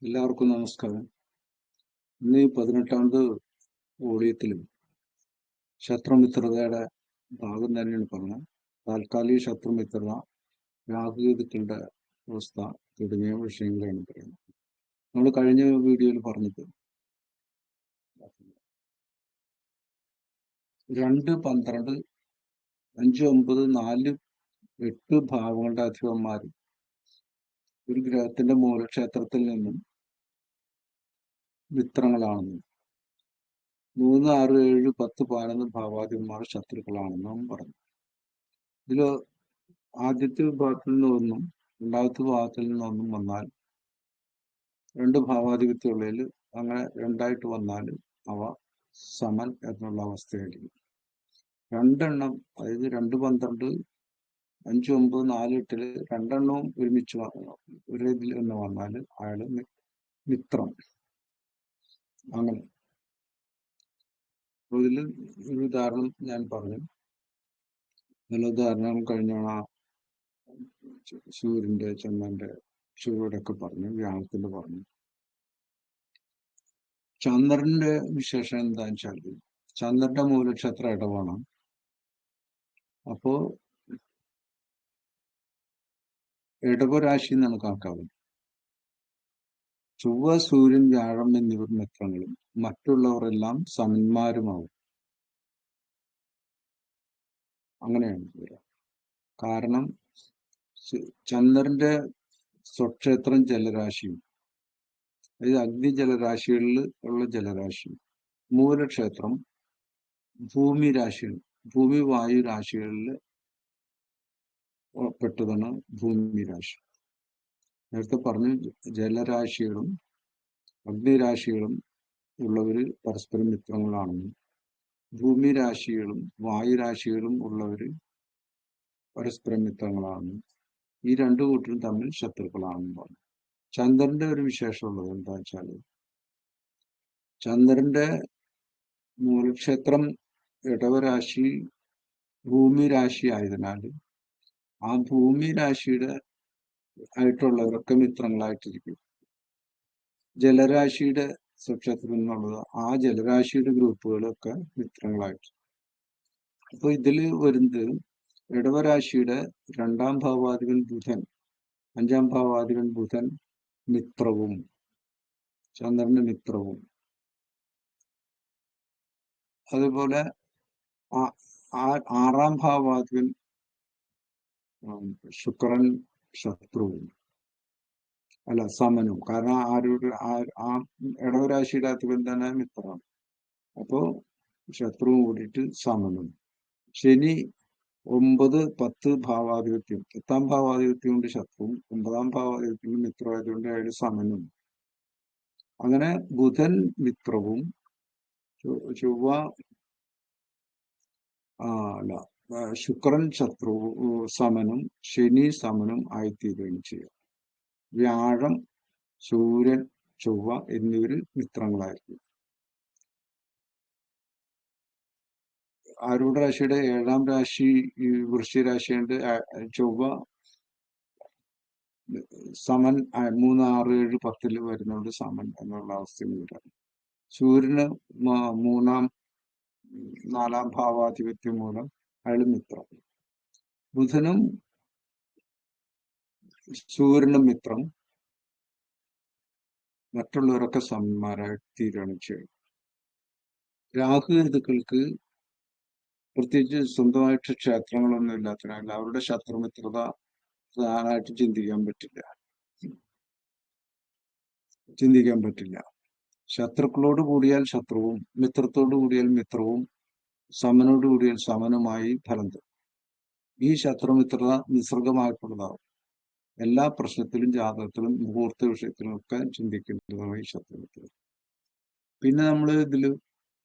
എല്ലാവർക്കും നമസ്കാരം. ഇന്ന് ഈ 18ാമത് വോളിയത്തിലും ശത്രുമിത്രതയുടെ ഭാഗം തന്നെയാണ് പറഞ്ഞത്. താൽക്കാലിക ശത്രുമിത്രത, രാഹുകേതുക്കളുടെ അവസ്ഥ തുടങ്ങിയ വിഷയങ്ങളാണ് പറയുന്നത്. നമ്മൾ കഴിഞ്ഞ വീഡിയോയിൽ പറഞ്ഞത് 2, 12, 5, 9, 4, 8 ഭാവങ്ങളുടെ അധിപന്മാർ ഒരു ഗ്രഹത്തിന്റെ മൂലക്ഷേത്രത്തിൽ നിന്നും മിത്രങ്ങളാണെന്നും 3, 6, 7, 10, 11 ഭാവാധിപന്മാർ ശത്രുക്കളാണെന്നും പറഞ്ഞു. ഇതിൽ ആദ്യത്തെ വിഭാഗത്തിൽ നിന്നൊന്നും രണ്ടാമത്തെ വിഭാഗത്തിൽ നിന്നൊന്നും വന്നാൽ 2 ഭാവാധിപത്യമുള്ളതിൽ അങ്ങനെ 2ആയിട്ട് വന്നാൽ അവ സമൻ എന്നുള്ള അവസ്ഥയായിരിക്കും. 2 എണ്ണം, അതായത് 2, 12, 5, 9, 4, 8 2 ഒരുമിച്ച് ഒരു ഇതിൽ തന്നെ വന്നാൽ അയാള് മിത്രം. അങ്ങനെ ഇതിൽ ഒരു ഉദാഹരണം ഞാൻ പറഞ്ഞു. നല്ല ഉദാഹരണം കഴിഞ്ഞോണ സൂര്യന്റെ, ചന്ദ്രന്റെ, ചൊവ്വയുടെയൊക്കെ പറഞ്ഞു, വ്യാഴത്തിന്റെ പറഞ്ഞു. ചന്ദ്രന്റെ വിശേഷം എന്താന്ന് വെച്ചാൽ ചന്ദ്രന്റെ മൂലക്ഷേത്ര ഇടവാണ്. അപ്പോ ഇടവരാശി എന്നാണ് കണക്കാവുന്നത്. ചൊവ്വ, സൂര്യൻ, വ്യാഴം എന്നിവർ മിത്രങ്ങളും മറ്റുള്ളവരെല്ലാം സമന്മാരുമാവും. അങ്ങനെയാണ് വരിക. കാരണം ചന്ദ്രന്റെ സ്വക്ഷേത്രം ജലരാശിയും, അതായത് അഗ്നി ജലരാശികളിൽ ഉള്ള ജലരാശിയും, മൂലക്ഷേത്രം ഭൂമി രാശിയാണ്. ഭൂമി വായു രാശികളിൽ പെട്ടതാണ് ഭൂമി രാശി. നേരത്തെ പറഞ്ഞു ജലരാശികളും അഗ്നിരാശികളും ഉള്ളവര് പരസ്പരം മിത്രങ്ങളാണെന്നും ഭൂമി രാശികളും വായുരാശികളും ഉള്ളവര് പരസ്പരം മിത്രങ്ങളാണെന്നും ഈ 2 കൂട്ടരും തമ്മിൽ ശത്രുക്കളാണെന്നും പറഞ്ഞു. ചന്ദ്രന്റെ ഒരു വിശേഷമുള്ളത് എന്താ വെച്ചാല് ചന്ദ്രന്റെ മൂലക്ഷേത്രം ഇടവരാശി ഭൂമി രാശി ആയതിനാൽ ആ ഭൂമി രാശിയുടെ ആയിട്ടുള്ളവരൊക്കെ മിത്രങ്ങളായിട്ടിരിക്കും. ജലരാശിയുടെ സ്വക്ഷേത്രം എന്നുള്ളത് ആ ജലരാശിയുടെ ഗ്രൂപ്പുകളൊക്കെ മിത്രങ്ങളായിട്ട്. അപ്പൊ ഇതില് വരുന്നത് ഇടവരാശിയുടെ 2ാം ഭാവാധിപൻ ബുധൻ, 5ാം ഭാവാധിപൻ ബുധൻ മിത്രവും ചന്ദ്രന്റെ മിത്രവും, അതുപോലെ 6ാം ഭാവാധിപൻ ശുക്രൻ ശത്രുവും, അല്ല സമനും. കാരണം ആ ഇടവരാശിയുടെ അധിപൻ തന്നെ മിത്രമാണ്. അപ്പോ ശത്രുവും കൂടിയിട്ട് സമനും. ശനി 9, 10 ഭാവാധിപത്യം, 10ാം ഭാവാധിപത്യം കൊണ്ട് ശത്രുവും 9ാം ഭാവാധിപത്യം കൊണ്ട് മിത്രമായതുകൊണ്ട് അയാൾ സമനും. അങ്ങനെ ബുധൻ മിത്രവും ചൊവ്വ അല്ല ശുക്രൻ ശത്രു സമനും ശനി സമനും ആയിത്തീരുകയും ചെയ്യും. വ്യാഴം, സൂര്യൻ, ചൊവ്വ എന്നിവര് മിത്രങ്ങളായിരിക്കും. ആരൂഢ രാശിയുടെ 7ാം രാശി വൃശ്ചിക രാശിയുണ്ട്. ചൊവ്വ സമൻ 3, 6, 7, 10 വരുന്നതുകൊണ്ട് സമൻ എന്നുള്ള അവസ്ഥയിൽ വരാം. സൂര്യന് 3ാം 4ാം ഭാവാധിപത്യം മൂലം അയാൾ മിത്രം. ബുധനും സൂര്യനും മിത്രം, മറ്റുള്ളവരൊക്കെ സമന്മാരായി തീരുകയാണ് ചെയ്യും. രാഹുകേതുക്കൾക്ക് പ്രത്യേകിച്ച് സ്വന്തമായിട്ട് ക്ഷേത്രങ്ങളൊന്നും ഇല്ലാത്തതിനാൽ അവരുടെ ശത്രുമിത്രത പ്രധാനമായിട്ട് ചിന്തിക്കാൻ പറ്റില്ല. ശത്രുക്കളോട് കൂടിയാൽ ശത്രുവും, മിത്രത്തോട് കൂടിയാൽ മിത്രവും, സമനോട് കൂടിയാൽ സമനുമായി ഫലം തരും. ഈ ശത്രുമിത്രത നിസർഗമായിട്ടുള്ളതാവും. എല്ലാ പ്രശ്നത്തിലും, ജാതകത്തിലും, മുഹൂർത്ത വിഷയത്തിലും ഒക്കെ ചിന്തിക്കേണ്ടതാണ് ഈ ശത്രുമിത്രത. പിന്നെ നമ്മൾ ഇതിൽ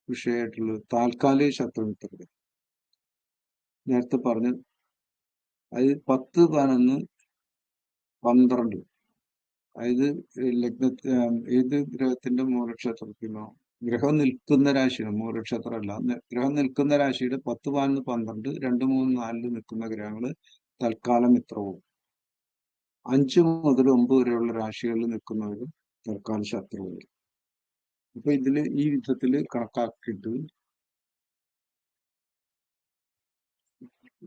വിഷയമായിട്ടുള്ളത് താൽക്കാലിക ശത്രുമിത്രത. നേരത്തെ പറഞ്ഞു അത് 10, 11, 12, അതായത് ഏത് ഗ്രഹത്തിന്റെ മൂലക്ഷേത്രത്തിനോ ഗ്രഹം നിൽക്കുന്ന രാശിയാണ്, മൂലക്ഷേത്രമല്ല, ഗ്രഹം നിൽക്കുന്ന രാശിയുടെ 10, 11, 12, 2, 3, 4 നിൽക്കുന്ന ഗ്രഹങ്ങള് തൽക്കാല മിത്രവും, 5 മുതൽ 9 വരെയുള്ള രാശികളിൽ നിൽക്കുന്നവരും തൽക്കാല ശത്രുക്കൾ. അപ്പൊ ഇതില് ഈ വിധത്തില്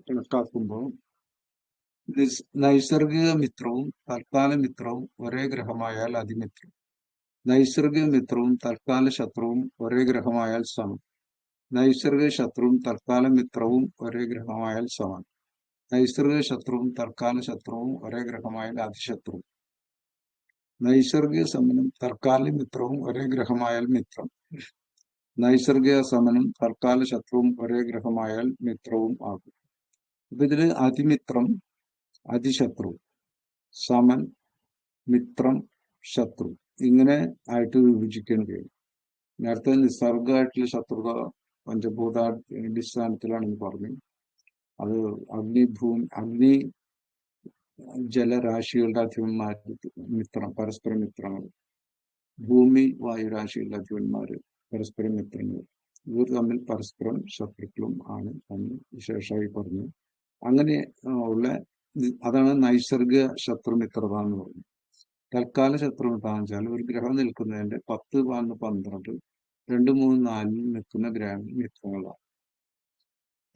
കണക്കാക്കുമ്പോൾ നൈസർഗിക മിത്രവും തൽക്കാല മിത്രവും ഒരേ ഗ്രഹമായാൽ അതിമിത്രം. നൈസർഗിക മിത്രവും തൽക്കാല ശത്രുവും ഒരേ ഗ്രഹമായാൽ സമം. നൈസർഗിക ശത്രുവും തൽക്കാല മിത്രവും ഒരേ ഗ്രഹമായാൽ സമം. നൈസർഗിക ശത്രുവും തൽക്കാല ശത്രുവും ഒരേ ഗ്രഹമായാൽ അതിശത്രു. നൈസർഗിക സമനും തൽക്കാല മിത്രവും ഒരേ ഗ്രഹമായാൽ മിത്രം. നൈസർഗിക സമനും തൽക്കാല ശത്രുവും ഒരേ ഗ്രഹമായാൽ മിത്രവും ആകും. അപ്പൊ ഇതില് അതിമിത്രം, അതിശത്രു, സമൻ, മിത്രം, ശത്രു ഇങ്ങനെ ആയിട്ട് വിഭജിക്കാൻ കഴിയും. നേരത്തെ നിസ്സർഗമായിട്ടുള്ള ശത്രുത പഞ്ചഭൂതാടിസ്ഥാനത്തിലാണെന്ന് പറഞ്ഞു. അത് അഗ്നി ജലരാശികളുടെ അധിപന്മാർ പരസ്പര മിത്രങ്ങൾ, ഭൂമി വായുരാശികളുടെ അധിപന്മാര് പരസ്പര മിത്രങ്ങൾ, ഇവർ തമ്മിൽ പരസ്പരം ശത്രുക്കളും ആണ് എന്ന് വിശേഷമായി പറഞ്ഞു. അങ്ങനെ ഉള്ള അതാണ് നൈസർഗിക ശത്രുമിത്രത എന്ന് പറയുന്നത്. തൽക്കാല ശത്രുമിത്ര എന്ന് വെച്ചാൽ ഒരു ഗ്രഹം നിൽക്കുന്നതിന്റെ 10, 11, 12, 2, 3, 4 നിൽക്കുന്ന മിത്രങ്ങളാണ്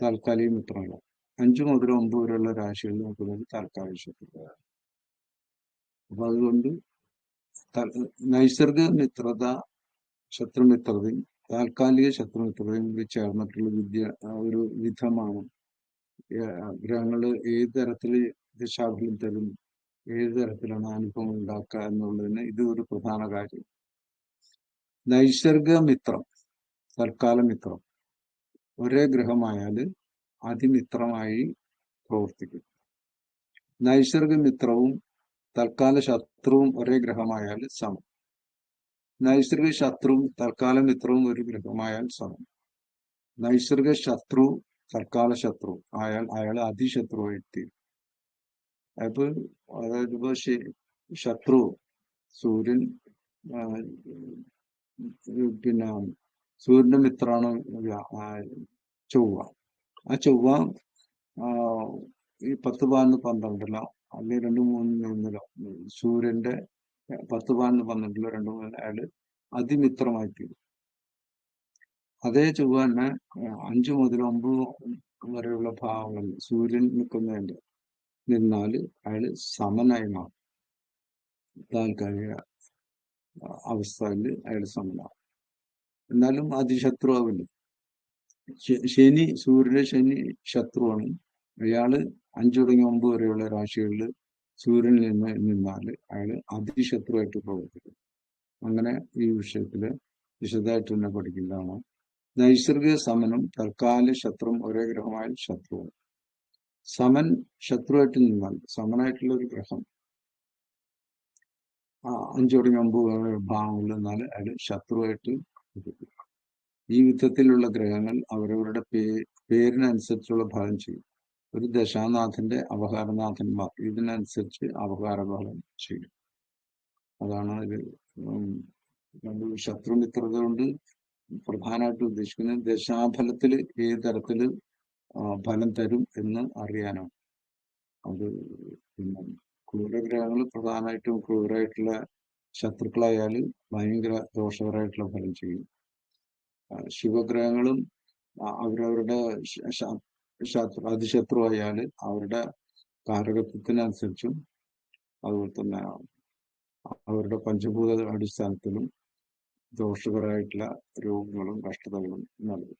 താൽക്കാലിക മിത്രങ്ങൾ. 5 മുതൽ 9 വരെയുള്ള രാശികളിൽ നിൽക്കുന്നത് താൽക്കാലിക ശത്രുക്കളാണ്. അപ്പൊ അതുകൊണ്ട് നൈസർഗിക മിത്രത ശത്രുമിത്രതയും താൽക്കാലിക ശത്രുമിത്രതയും കൂടി ചേർന്നിട്ടുള്ള ഒരു വിധമാണ് ഗ്രഹങ്ങള് ഏത് തരത്തില് ദിശാഫലം തരും, ഏത് തരത്തിലാണ് അനുഭവം ഉണ്ടാക്കുക എന്നുള്ളതിന് ഇത് ഒരു പ്രധാന കാര്യം. നൈസർഗിക മിത്രം, തൽക്കാല മിത്രം ഒരേ ഗ്രഹമായാൽ അതിമിത്രമായി പ്രവർത്തിക്കും. നൈസർഗിക മിത്രവും തൽക്കാല ശത്രുവും ഒരേ ഗ്രഹമായാൽ സമം. നൈസർഗിക ശത്രുവും തൽക്കാല മിത്രവും ഒരു ഗ്രഹമായാൽ സമം. നൈസർഗിക ശത്രു തൽക്കാല ശത്രു അയാൾ അതിശത്രുവായിട്ട്. അപ്പൊ അതായത് ഇപ്പൊ ശത്രു സൂര്യൻ, പിന്നെ സൂര്യന്റെ മിത്രാണ് ചൊവ്വ. ആ ചൊവ്വ ഈ 10, 11, 12 അല്ലെങ്കിൽ 2, 3 സൂര്യന്റെ 10, 11, 12 2, 3 അയാള് അതിമിത്രമായി തീരും. അതേ ചൊവ്വ തന്നെ 5 മുതൽ 9 വരെയുള്ള ഭാവങ്ങളിൽ സൂര്യൻ നിന്നാല് അയാള് സമനായി മാറും. താൽക്കാലിക അവസ്ഥയിൽ അയാൾ സമനാവും. എന്നാലും അതിശത്രുവാവില്ല. സൂര്യന്റെ ശത്രുവാണ്. അയാള് 5 തുടങ്ങി 9 വരെയുള്ള രാശികളിൽ സൂര്യനിൽ നിന്നാൽ അയാള് അതിശത്രുവായിട്ട് പ്രവർത്തിക്കും. അങ്ങനെ ഈ വിഷയത്തില് വിശദമായിട്ട് തന്നെ പഠിക്കുന്നതാണ്. നൈസർഗിക സമനും തൽക്കാല ശത്രുവും ഒരേ ഗ്രഹമായ ശത്രുവാണ്. സമൻ ശത്രുവായിട്ട് നിന്നാൽ, സമനായിട്ടുള്ള ഒരു ഗ്രഹം 5 തുടങ്ങി 9 ഭാവങ്ങളിൽ നിന്നാൽ അയാൾ ശത്രുവായിട്ട്. ഈ വിധത്തിലുള്ള ഗ്രഹങ്ങൾ അവരവരുടെ പേരിനനുസരിച്ചുള്ള ഫലം ചെയ്യും. ഒരു ദശാനാഥന്റെ അപഹാരനാഥന്മാർ ഇതിനനുസരിച്ച് അപഹാരഫലം ചെയ്യും. അതാണ് അതിൽ ശത്രുമിത്രത കൊണ്ട് പ്രധാനമായിട്ട് ഉദ്ദേശിക്കുന്നത് ദശാഫലത്തിൽ ഏത് തരത്തില് ഫലം തരും എന്ന് അറിയാനാണ്. അത് പിന്നെ ക്രൂരഗ്രഹങ്ങൾ പ്രധാനമായിട്ടും ക്രൂരായിട്ടുള്ള ശത്രുക്കളായാൽ ഭയങ്കര ദോഷകരമായിട്ടുള്ള ഫലം ചെയ്യും. ശുഭഗ്രഹങ്ങളും അവരവരുടെ അതിശത്രുവായാൽ അവരുടെ കാരകത്വത്തിനനുസരിച്ചും അതുപോലെ തന്നെ അവരുടെ പഞ്ചഭൂത അടിസ്ഥാനത്തിലും ദോഷകരമായിട്ടുള്ള രോഗങ്ങളും കഷ്ടതകളും നൽകും.